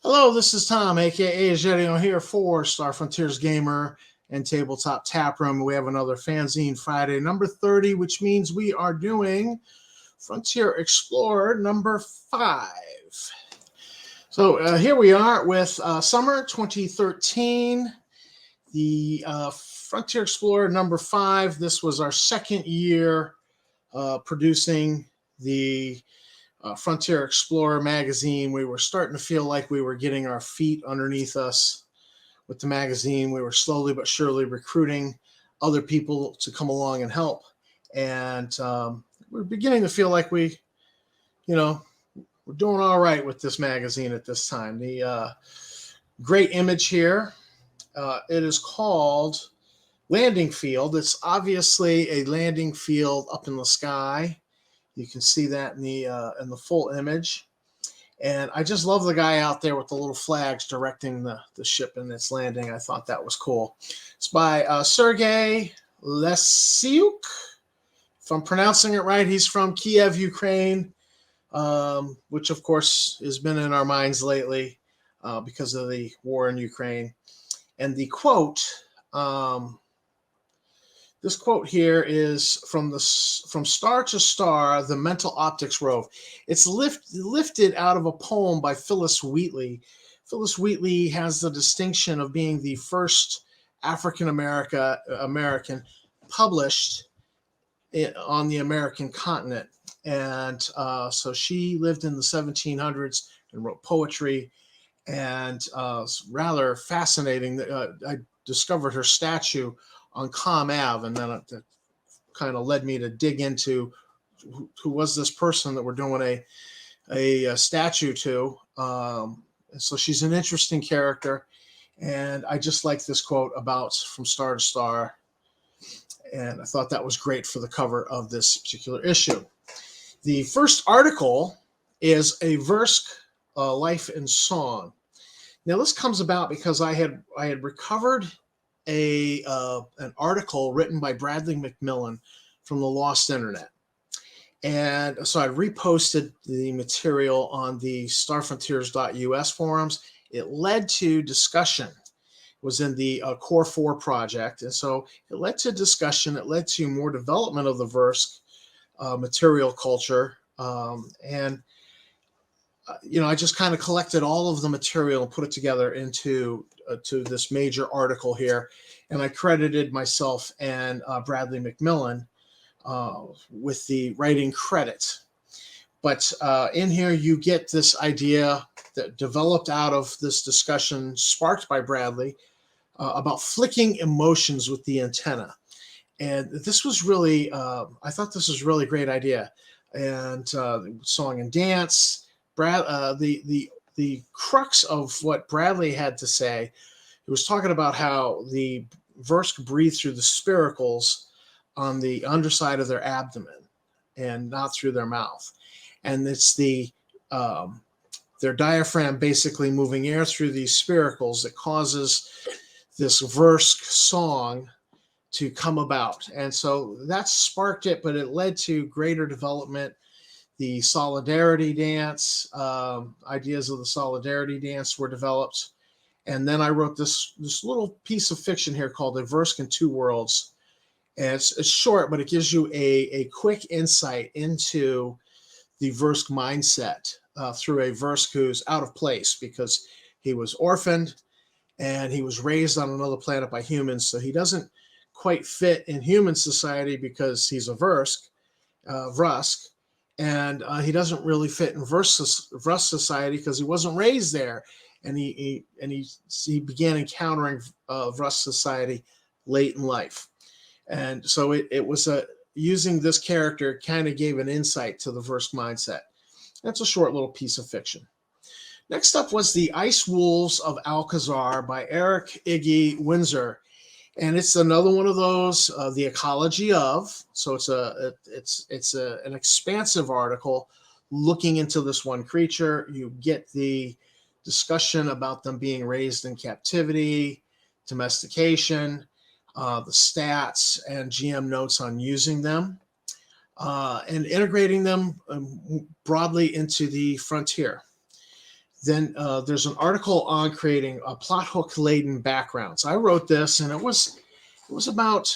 Hello, this is Tom, aka Azarium, here for Star Frontiers Gamer and Tabletop Taproom. We have another Fanzine Friday, number 30, which means we are doing Frontier Explorer number 5. So here we are with summer 2013, the Frontier Explorer number 5. This was our second year producing the Frontier Explorer magazine. We were starting to feel like we were getting our feet underneath us with the magazine. We were slowly but surely recruiting other people to come along and help. And we're beginning to feel like we're doing all right with this magazine at this time. The great image here, it is called Landing Field. It's obviously a landing field up in the sky. You can see that in the full image. And I just love the guy out there with the little flags directing the ship in its landing. I thought that was cool. It's by Sergei Lesiuk. If I'm pronouncing it right, he's from Kiev, Ukraine, which, of course, has been in our minds lately because of the war in Ukraine. And the quote... this quote here is from Star to Star, the Mental Optics Rove. It's lifted out of a poem by Phyllis Wheatley. Phyllis Wheatley has the distinction of being the first African American published on the American continent. And so she lived in the 1700s and wrote poetry. And it's rather fascinating. I discovered her statue on Com Ave, and then it kind of led me to dig into who was this person that we're doing a statue to. So she's an interesting character, and I just like this quote about From Star to Star, and I thought that was great for the cover of this particular issue. The first article is a Versk Life and Song. Now this comes about because I had recovered an article written by Bradley McMillan from the Lost Internet. And so I reposted the material on the starfrontiers.us forums. It led to discussion. It was in the Core 4 project. And so it led to discussion. It led to more development of the Versk material culture. I just kind of collected all of the material and put it together into to this major article here, and I credited myself and Bradley McMillan with the writing credit. But in here you get this idea that developed out of this discussion sparked by Bradley about flicking emotions with the antenna. And this was really, I thought this was a really great idea. And song and dance. The crux of what Bradley had to say, he was talking about how the Versk breathe through the spiracles on the underside of their abdomen and not through their mouth. And it's their diaphragm basically moving air through these spiracles that causes this Versk song to come about. And so that sparked it, but it led to greater development. The solidarity dance, ideas of the solidarity dance were developed. And then I wrote this little piece of fiction here called The Versk in Two Worlds. And it's short, but it gives you a quick insight into the Versk mindset through a Versk who's out of place because he was orphaned and he was raised on another planet by humans. So he doesn't quite fit in human society because he's a Versk. And he doesn't really fit in Versk society because he wasn't raised there, and he began encountering Versk society late in life, and so it was using this character kind of gave an insight to the Versk mindset. That's a short little piece of fiction. Next up was The Ice Wolves of Alcazar by Eric Iggy Windsor. And it's another one of those, the ecology of. So it's an expansive article looking into this one creature. You get the discussion about them being raised in captivity, domestication, the stats, and GM notes on using them, and integrating them broadly into the frontier. Then there's an article on creating a plot hook laden backgrounds. I wrote this, and it was about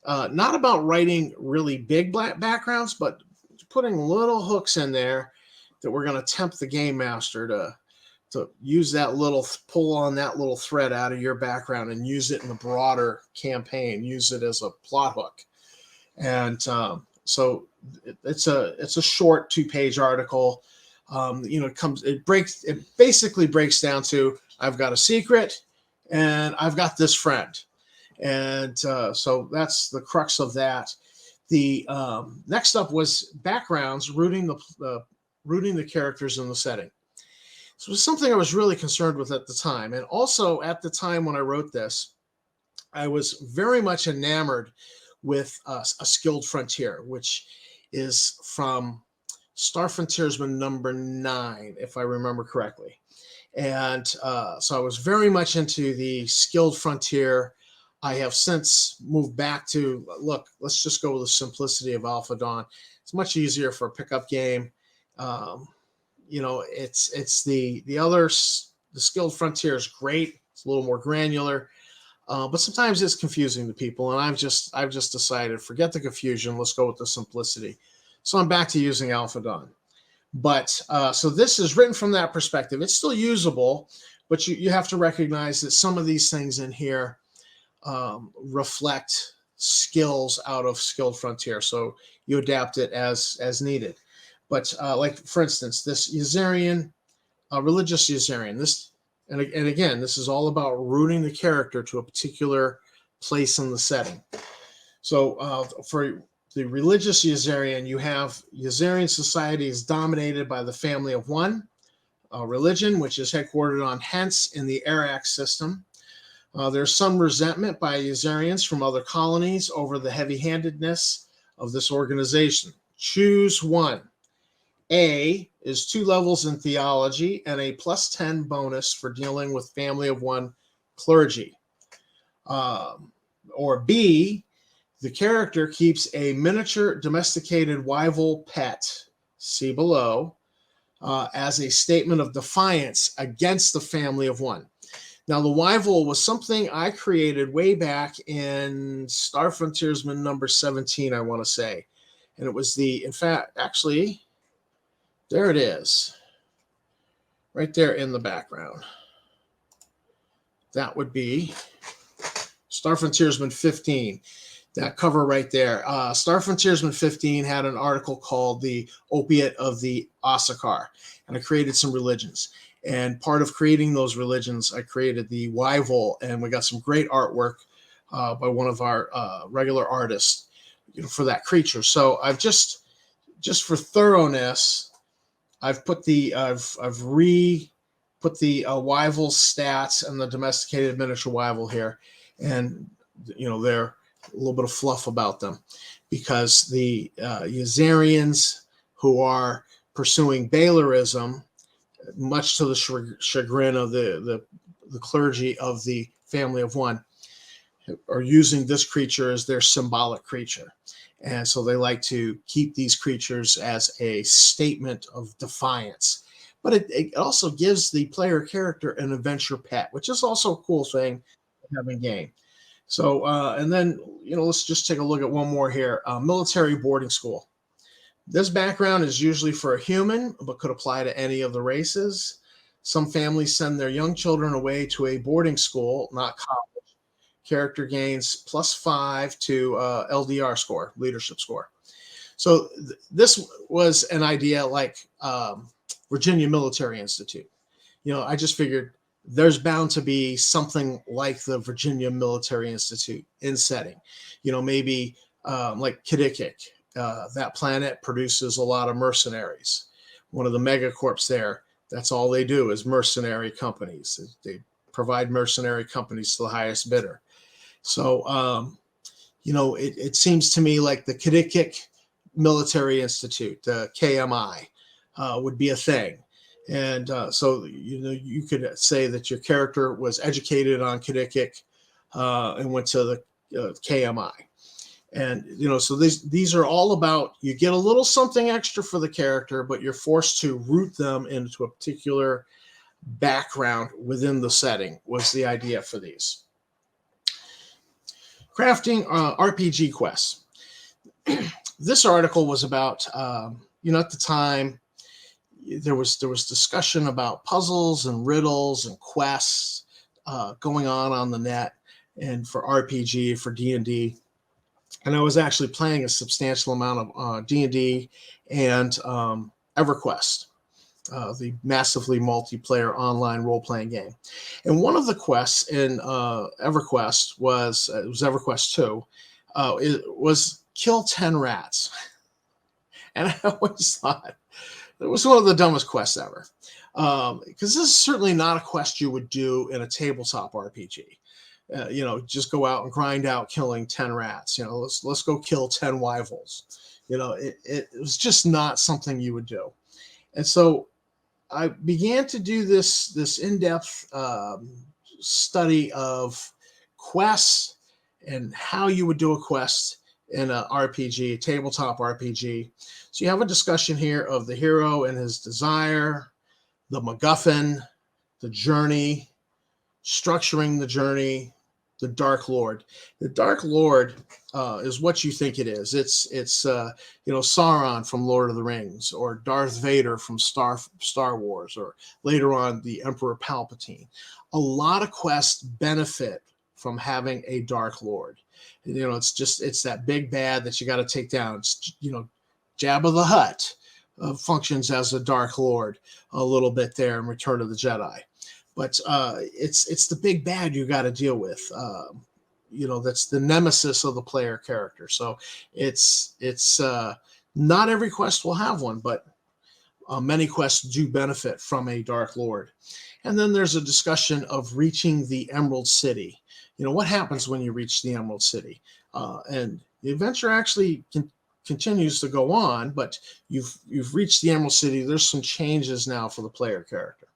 not about writing really big backgrounds, but putting little hooks in there that we're going to tempt the game master to use that little, pull on that little thread out of your background and use it in a broader campaign, use it as a plot hook. And so it's a short 2-page article. It basically breaks down to, I've got a secret and I've got this friend. And so that's the crux of that. The next up was backgrounds, rooting the characters in the setting. So it was something I was really concerned with at the time. And also at the time when I wrote this, I was very much enamored with a Skilled Frontier, which is from Star Frontiersman number 9, if I remember correctly. And so I was very much into the Skilled Frontier. I have since moved back to, look, let's just go with the simplicity of Alpha Dawn. It's much easier for a pickup game. It's the Skilled Frontier is great. It's a little more granular, but sometimes it's confusing to people. And I've just decided, forget the confusion. Let's go with the simplicity. So I'm back to using Alpha Dawn. But so this is written from that perspective. It's still usable, but you have to recognize that some of these things in here reflect skills out of Skilled Frontier. So you adapt it as needed. But like, for instance, this Azarium, religious Azarium, and again, this is all about rooting the character to a particular place in the setting. So for the religious Azarium, you have Azarian society is dominated by the family of one, religion, which is headquartered on Hence in the Arax system. There's some resentment by Azarians from other colonies over the heavy-handedness of this organization. Choose one. A is 2 levels in theology and a +10 bonus for dealing with family of one clergy. Or B, the character keeps a miniature domesticated Wyval pet, see below, as a statement of defiance against the family of one. Now, the Wyval was something I created way back in Star Frontiersman number 17, I want to say. And it was actually, there it is, right there in the background. That would be Star Frontiersman 15. That cover right there. Star Frontiersman 15 had an article called The Opiate of the Alcazar, and I created some religions. And part of creating those religions, I created the Wyval, and we got some great artwork by one of our regular artists, for that creature. So I've just for thoroughness, I've put I've re-put the Wyval stats and the domesticated miniature Wyval here, and they're a little bit of fluff about them, because the Azarians who are pursuing Bailerism, much to the chagrin of the clergy of the family of one, are using this creature as their symbolic creature. And so they like to keep these creatures as a statement of defiance. But it also gives the player character an adventure pet, which is also a cool thing to have in game. So, and then, let's just take a look at one more here. Military boarding school. This background is usually for a human, but could apply to any of the races. Some families send their young children away to a boarding school, not college. Character gains +5 to LDR score, leadership score. So this was an idea like Virginia Military Institute. I just figured there's bound to be something like the Virginia Military Institute in setting. Maybe like Kidikik. That planet produces a lot of mercenaries. One of the megacorps there, that's all they do is mercenary companies. They provide mercenary companies to the highest bidder. So, it seems to me like the Kidikik Military Institute, the KMI, would be a thing. And so, you could say that your character was educated on Kidikik and went to the KMI. And, so these are all about, you get a little something extra for the character, but you're forced to root them into a particular background within the setting was the idea for these. Crafting RPG quests. This article was about, at the time, there was discussion about puzzles and riddles and quests going on the net, and for RPG, for D&D. And I was actually playing a substantial amount of D&D and EverQuest, the massively multiplayer online role-playing game. And one of the quests in EverQuest was EverQuest 2, it was kill 10 rats. And I always thought it was one of the dumbest quests ever. Because this is certainly not a quest you would do in a tabletop RPG. Just go out and grind out killing 10 rats. Let's go kill 10 wyverns. It was just not something you would do. And so I began to do this in-depth study of quests and how you would do a quest in a RPG, tabletop RPG. So you have a discussion here of the hero and his desire, the MacGuffin, the journey, structuring the journey, the Dark Lord. The Dark Lord is what you think it is. It's Sauron from Lord of the Rings, or Darth Vader from Star Wars, or later on the Emperor Palpatine. A lot of quests benefit from having a Dark Lord. It's that big bad that you got to take down. It's, Jabba the Hutt functions as a Dark Lord a little bit there in Return of the Jedi. But it's the big bad you got to deal with. That's the nemesis of the player character. So it's not every quest will have one, but many quests do benefit from a Dark Lord. And then there's a discussion of reaching the Emerald City. What happens when you reach the Emerald City? And the adventure actually continues to go on, but you've reached the Emerald City. There's some changes now for the player character.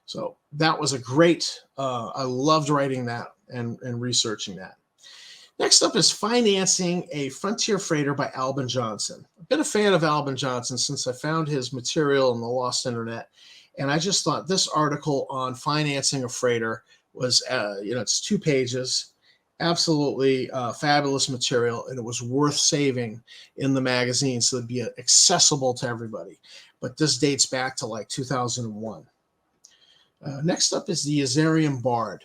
So that was a great, I loved writing that and researching that. Next up is Financing a Frontier Freighter by Alvin Johnson. I've been a fan of Alvin Johnson since I found his material in the Lost Internet. And I just thought this article on financing a freighter was, it's 2 pages, absolutely fabulous material. And it was worth saving in the magazine so it'd be accessible to everybody. But this dates back to like 2001. Next up is the Azarium Bard.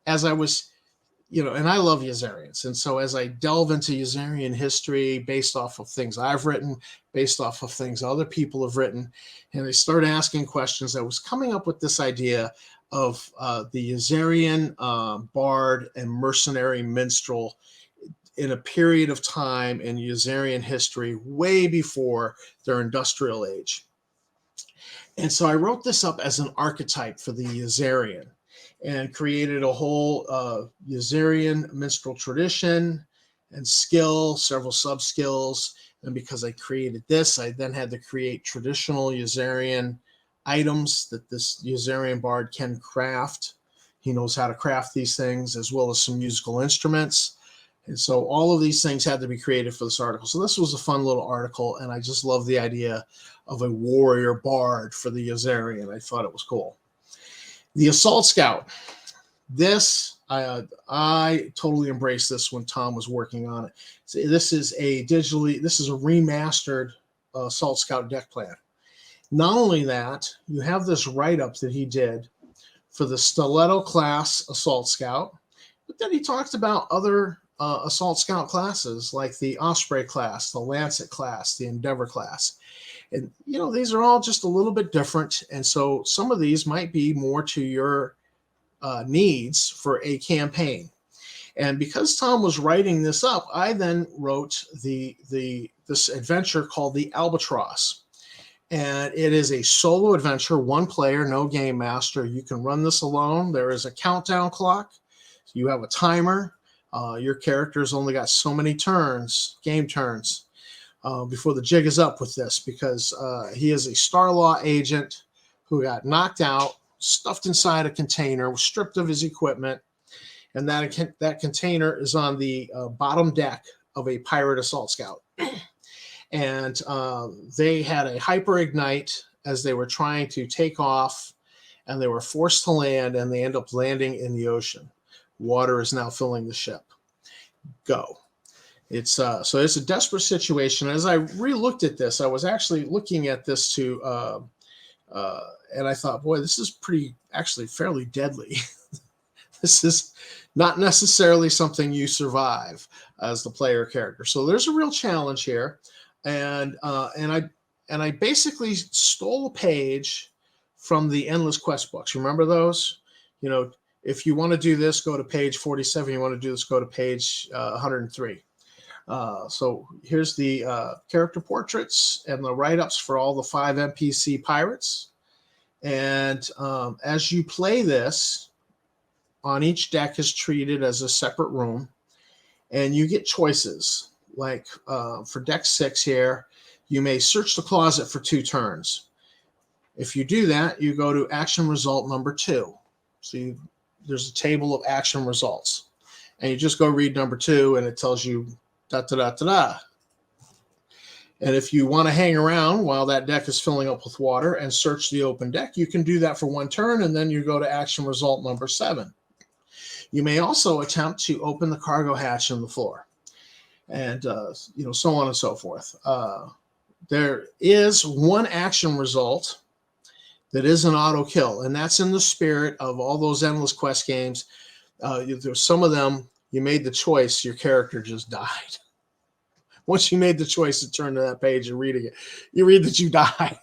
As I was, and I love Azarians. And so as I delve into Azarian history based off of things I've written, based off of things other people have written, and I started asking questions, I was coming up with this idea of the Azarian Bard and mercenary minstrel in a period of time in Azarian history way before their industrial age. And so I wrote this up as an archetype for the Azarian and created a whole Azarian minstrel tradition and skill, several sub-skills. And because I created this, I then had to create traditional Azarian items that this Azarian Bard can craft. He knows how to craft these things, as well as some musical instruments. And so all of these things had to be created for this article. So this was a fun little article, and I just love the idea of a warrior bard for the Azarian. I thought it was cool. The Assault Scout. This, I totally embraced this when Tom was working on it. So this is a remastered Assault Scout deck plan. Not only that, you have this write-up that he did for the Stiletto class Assault Scout, but then he talked about other Assault Scout classes like the Osprey class, the Lancet class, the Endeavor class. And, these are all just a little bit different. And so some of these might be more to your needs for a campaign. And because Tom was writing this up, I then wrote this adventure called the Albatross. And it is a solo adventure, 1 player, no game master. You can run this alone. There is a countdown clock. You have a timer. Your character's only got so many turns, game turns, before the jig is up with this, because he is a Starlaw agent who got knocked out, stuffed inside a container, was stripped of his equipment, and that container is on the bottom deck of a pirate assault scout. And they had a hyper ignite as they were trying to take off, and they were forced to land, and they end up landing in the ocean. Water is now filling the ship. Go. It's so it's a desperate situation. As I re-looked at this, I was actually looking at this and I thought, boy, this is actually fairly deadly. This is not necessarily something you survive as the player character. So there's a real challenge here. And I basically stole a page from the Endless Quest books. Remember those? You know, if you want to do this, go to page 47. You want to do this, go to page 103. So here's the character portraits and the write-ups for all the 5 NPC pirates. And as you play this, on each deck is treated as a separate room, and you get choices. Like for deck 6 here, you may search the closet for 2 turns. If you do that, you go to action result number 2. So there's a table of action results, and you just go read number 2, and it tells you da-da-da-da-da. And if you want to hang around while that deck is filling up with water and search the open deck, you can do that for 1 turn, and then you go to action result number 7. You may also attempt to open the cargo hatch in the floor, and so on and so forth. There is 1 action result that is an auto kill, and that's in the spirit of all those Endless Quest games. There's some of them, you made the choice, your character just died. Once you made the choice to turn to that page and read it, you read that you died.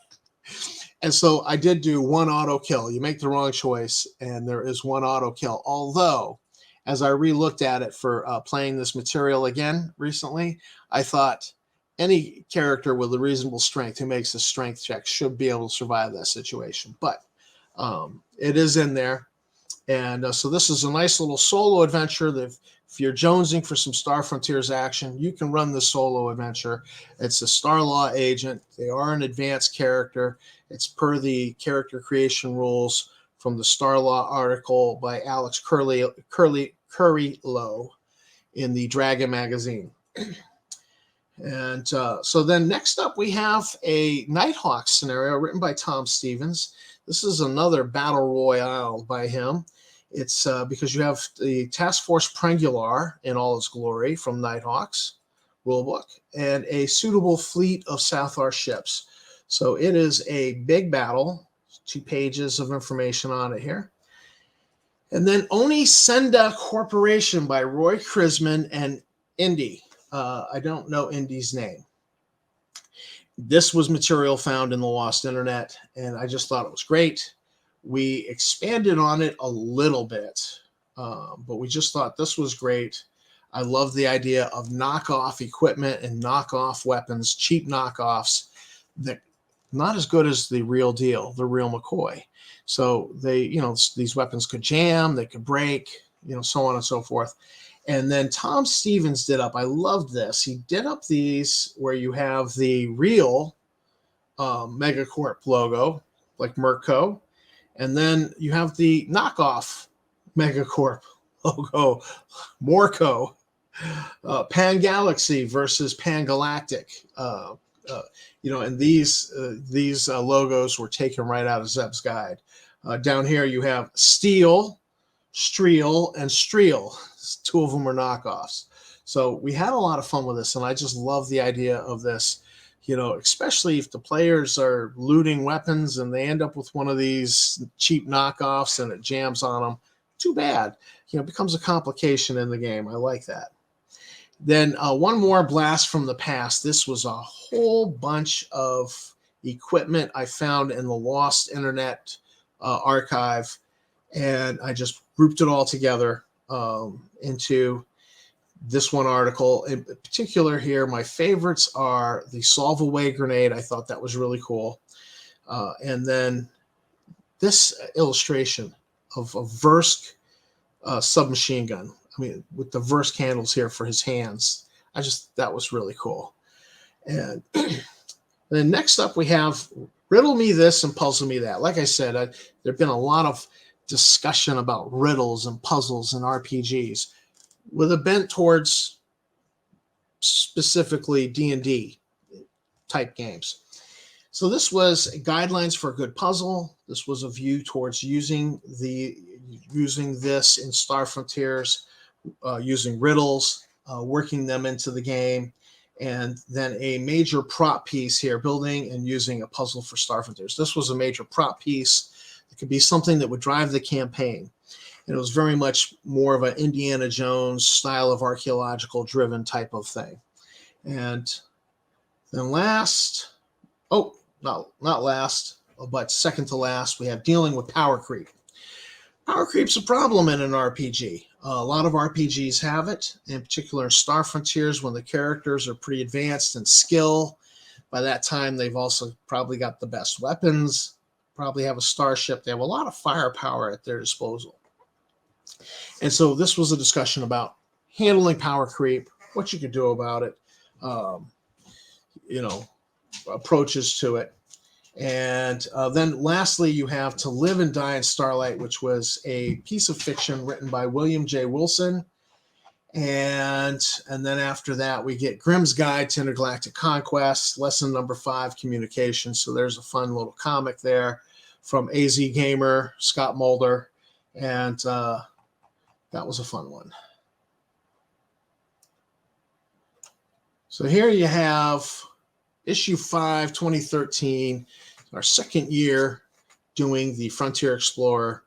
And so I did do 1 auto kill. You make the wrong choice, and there is 1 auto kill. Although, as I re-looked at it for playing this material again recently, I thought any character with a reasonable strength who makes a strength check should be able to survive that situation. But it is in there. And so this is a nice little solo adventure that if you're jonesing for some Star Frontiers action, you can run the solo adventure. It's a Star Law agent. They are an advanced character. It's per the character creation rules from the Star Law article by Alex Curry-Lowe in the Dragon magazine. And so then next up we have a Nighthawk scenario written by Tom Stevens. This is another battle royale by him. It's because you have the Task Force Prengular in all its glory from Nighthawk's rulebook, and a suitable fleet of Southar ships. So it is a big battle, 2 pages of information on it here. And then Oni Senda Corporation by Roy Krisman and Indy. I don't know Indy's name. This was material found in the Lost Internet, and I just thought it was great. We expanded on it a little bit, but we just thought this was great. I love the idea of knockoff equipment and knockoff weapons, cheap knockoffs that not as good as the real deal, the real McCoy. So they, these weapons could jam, they could break, so on and so forth. And then Tom Stevens did up, I loved this. He did up these where you have the real Megacorp logo, like Merco, and then you have the knockoff Megacorp logo, Morco, Pan Galaxy versus Pan Galactic. And these logos were taken right out of Zeb's guide. Down here you have Steel, Streel, and Streel. 2 of them are knockoffs. So we had a lot of fun with this, and I just love the idea of this, especially if the players are looting weapons and they end up with one of these cheap knockoffs and it jams on them. Too bad. It becomes a complication in the game. I like that. Then one more blast from the past. This was a whole bunch of equipment I found in the Lost Internet archive, and I just grouped it all together into this one article. In particular here, my favorites are the Solve Away grenade. I thought that was really cool. And then this illustration of a Versk submachine gun. I mean, with the Versk handles here for his hands. That was really cool. And then next up we have Riddle Me This and Puzzle Me That. Like I said, there've been a lot of discussion about riddles and puzzles and RPGs with a bent towards specifically D&D type games. So this was guidelines for a good puzzle. This was a view towards using this in Star Frontiers, using riddles, working them into the game, and then a major prop piece here, building and using a puzzle for Star Frontiers. This was a major prop piece. It could be something that would drive the campaign. And it was very much more of an Indiana Jones style of archaeological driven type of thing. And then last, not last, but second to last, we have dealing with power creep. Power creep's a problem in an RPG. A lot of RPGs have it, in particular in Star Frontiers, when the characters are pretty advanced in skill. By that time, they've also probably got the best weapons, probably have a starship. They have a lot of firepower at their disposal. And so this was a discussion about handling power creep, what you could do about it, approaches to it. And then lastly, you have To Live and Die in Starlight, which was a piece of fiction written by William J. Wilson. And then after that, we get Grimm's Guide to Intergalactic Conquest, lesson number 5, communication. So there's a fun little comic there from AZ Gamer, Scott Mulder. And that was a fun one. So here you have issue 5, 2013, our second year doing the Frontier Explorer.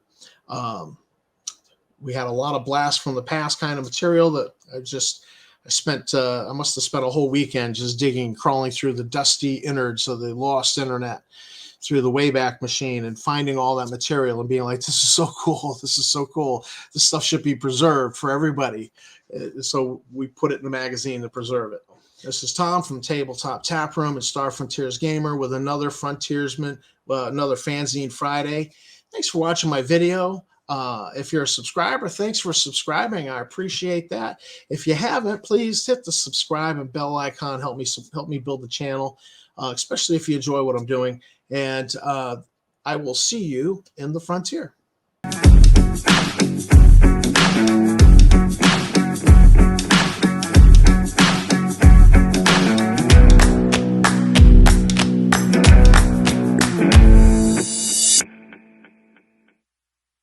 We had a lot of blast from the past kind of material that I must have spent a whole weekend just digging, crawling through the dusty innards of the lost internet, through the Wayback Machine, and finding all that material and being like, this is so cool. This is so cool. This stuff should be preserved for everybody. So we put it in the magazine to preserve it. This is Tom from Tabletop Taproom and Star Frontiers Gamer with another another Fanzine Friday. Thanks for watching my video. If you're a subscriber, thanks for subscribing. I appreciate that. If you haven't, please hit the subscribe and bell icon. Help me build the channel, especially if you enjoy what I'm doing. And I will see you in the Frontier.